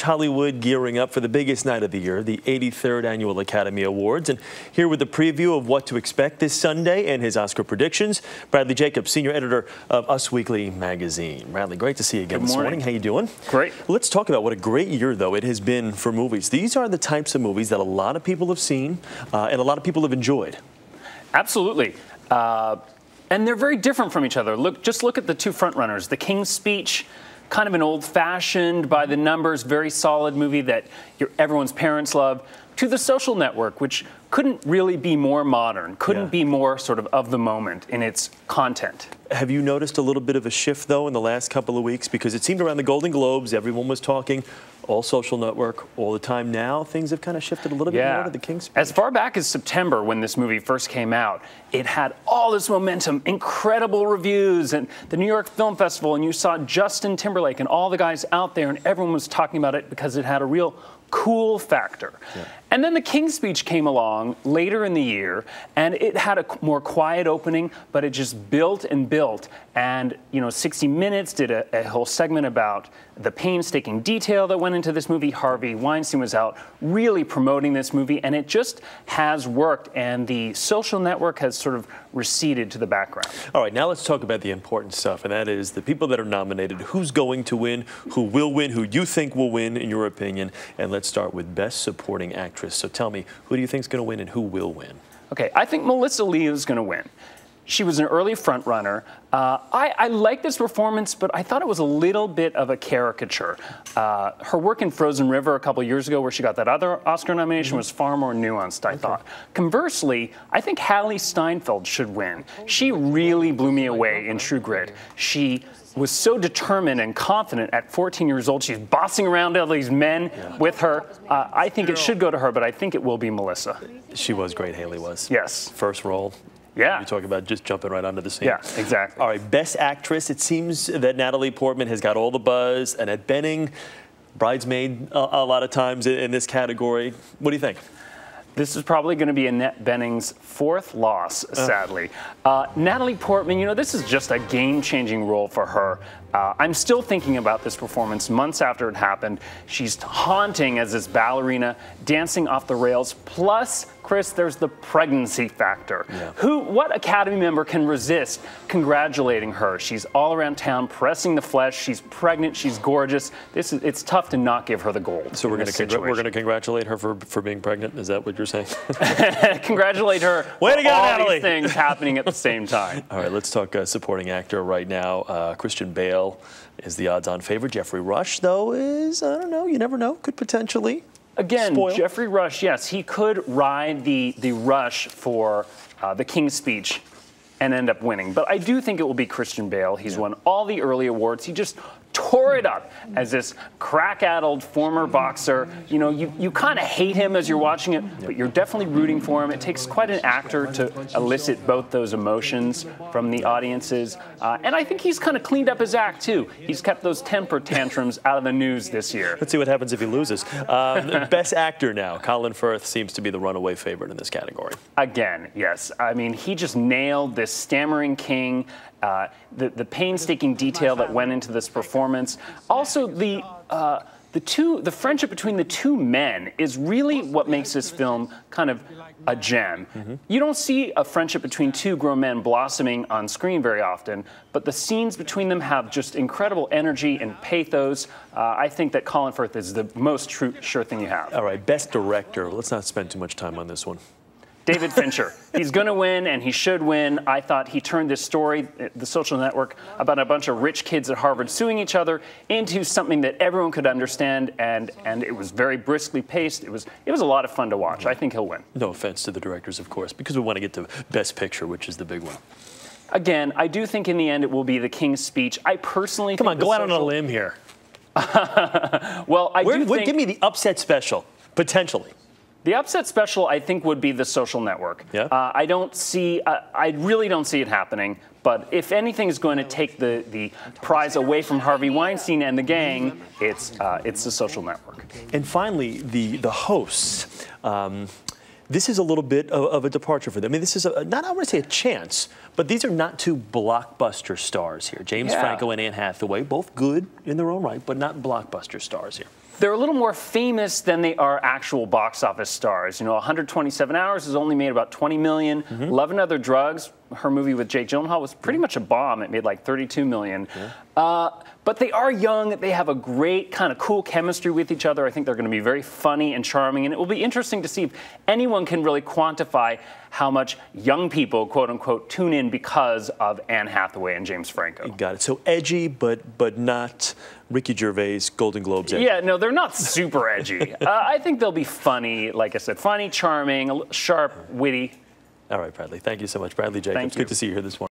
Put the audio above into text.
Hollywood gearing up for the biggest night of the year, the 83rd Annual Academy Awards. And here with a preview of what to expect this Sunday and his Oscar predictions, Bradley Jacobs, senior editor of Us Weekly magazine. Bradley, great to see you again this morning. How you doing? Great. Let's talk about what a great year, though, it has been for movies. These are the types of movies that a lot of people have seen and a lot of people have enjoyed. Absolutely. And they're very different from each other. Just look at the two frontrunners. The King's Speech, kind of an old-fashioned, by the numbers, very solid movie that everyone's parents love, to The Social Network, which couldn't really be more modern, couldn't be more sort of the moment in its content. Have you noticed a little bit of a shift, though, in the last couple of weeks? Because it seemed around the Golden Globes, everyone was talking, all Social Network, all the time. Now, things have kind of shifted a little bit more to The King's Speech. As far back as September, when this movie first came out, it had all this momentum, incredible reviews, and the New York Film Festival, and you saw Justin Timberlake and all the guys out there, and everyone was talking about it because it had a real cool factor. And then The King's Speech came along later in the year, and it had a more quiet opening, but it just built and built. And, you know, 60 Minutes did a whole segment about the painstaking detail that went into this movie. Harvey Weinstein was out really promoting this movie, and it just has worked, and The Social Network has sort of receded to the background. All right, now let's talk about the important stuff, and that is the people that are nominated, who's going to win, who will win, who you think will win, in your opinion. And let's start with Best Supporting Actress. So tell me, who do you think is going to win and who will win? Okay, I think Melissa Lee is going to win. She was an early front runner. I like this performance, but I thought it was a little bit of a caricature. Her work in Frozen River a couple years ago, where she got that other Oscar nomination, was far more nuanced, I thought. Conversely, I think Hailee Steinfeld should win. She really blew me away in True Grit. She was so determined and confident at 14 years old. She's bossing around all these men with her. I think it should go to her, but I think it will be Melissa. She was great, Hailee was. Yes. First role. Yeah. You're talking about just jumping right onto the scene. Yeah, exactly. All right, Best Actress. It seems that Natalie Portman has got all the buzz. Annette Bening, bridesmaid a lot of times in this category. What do you think? This is probably going to be Annette Bening's fourth loss, sadly. Natalie Portman, you know, this is just a game-changing role for her. I'm still thinking about this performance months after it happened. She's haunting as this ballerina, dancing off the rails. Plus, Chris, there's the pregnancy factor. What Academy member can resist congratulating her? She's all around town pressing the flesh. She's pregnant. She's gorgeous. It's tough to not give her the gold. So we're going to congratulate her for being pregnant. Is that what you're saying? Congratulate her. Way to go, all Natalie. These things happening at the same time. All right, let's talk supporting actor right now. Christian Bale is the odds-on favorite. Jeffrey Rush, though, is, I don't know, you never know, could potentially Again, spoil. Jeffrey Rush, yes, he could ride the rush for The King's Speech and end up winning. But I do think it will be Christian Bale. He's won all the early awards. He just tore it up as this crack-addled former boxer. You know, you kind of hate him as you're watching it, but you're definitely rooting for him. It takes quite an actor to elicit both those emotions from the audiences. And I think he's kind of cleaned up his act, too. He's kept those temper tantrums out of the news this year. Let's see what happens if he loses. Best actor now. Colin Firth seems to be the runaway favorite in this category. Again, yes. I mean, he just nailed this stammering king. The painstaking detail that went into this performance. Also, the friendship between the two men is really what makes this film kind of a gem. You don't see a friendship between two grown men blossoming on screen very often, but the scenes between them have just incredible energy and pathos. I think that Colin Firth is the most sure thing you have. All right, Best Director. Let's not spend too much time on this one. David Fincher. He's going to win, and he should win. I thought he turned this story, The Social Network, about a bunch of rich kids at Harvard suing each other, into something that everyone could understand, and it was very briskly paced. It was a lot of fun to watch. I think he'll win. No offense to the directors, of course, because we want to get to Best Picture, which is the big one. Again, I do think in the end it will be The King's Speech. I personally Come on, go out on a limb here. Well, give me the upset special, potentially. The upset special, I think, would be The Social Network. Yeah. I really don't see it happening. But if anything is going to take the prize away from Harvey Weinstein and the gang, it's The Social Network. And finally, the hosts. This is a little bit of a departure for them. I mean, this is not, I want to say a chance, but these are not two blockbuster stars here. James Franco and Anne Hathaway, both good in their own right, but not blockbuster stars here. They're a little more famous than they are actual box office stars. You know, 127 Hours has only made about 20 million. 11 Other Drugs, her movie with Jake Gyllenhaal, was pretty much a bomb. It made like 32 million. But they are young. They have a great kind of cool chemistry with each other. I think they're going to be very funny and charming. And it will be interesting to see if anyone can really quantify how much young people, quote unquote, tune in because of Anne Hathaway and James Franco. Got it. So edgy, but not Ricky Gervais Golden Globes edgy. Yeah, no, they're not super edgy. I think they'll be funny, like I said, funny, charming, sharp, witty. All right, Bradley. Thank you so much. Bradley Jacobs. Good to see you here this morning.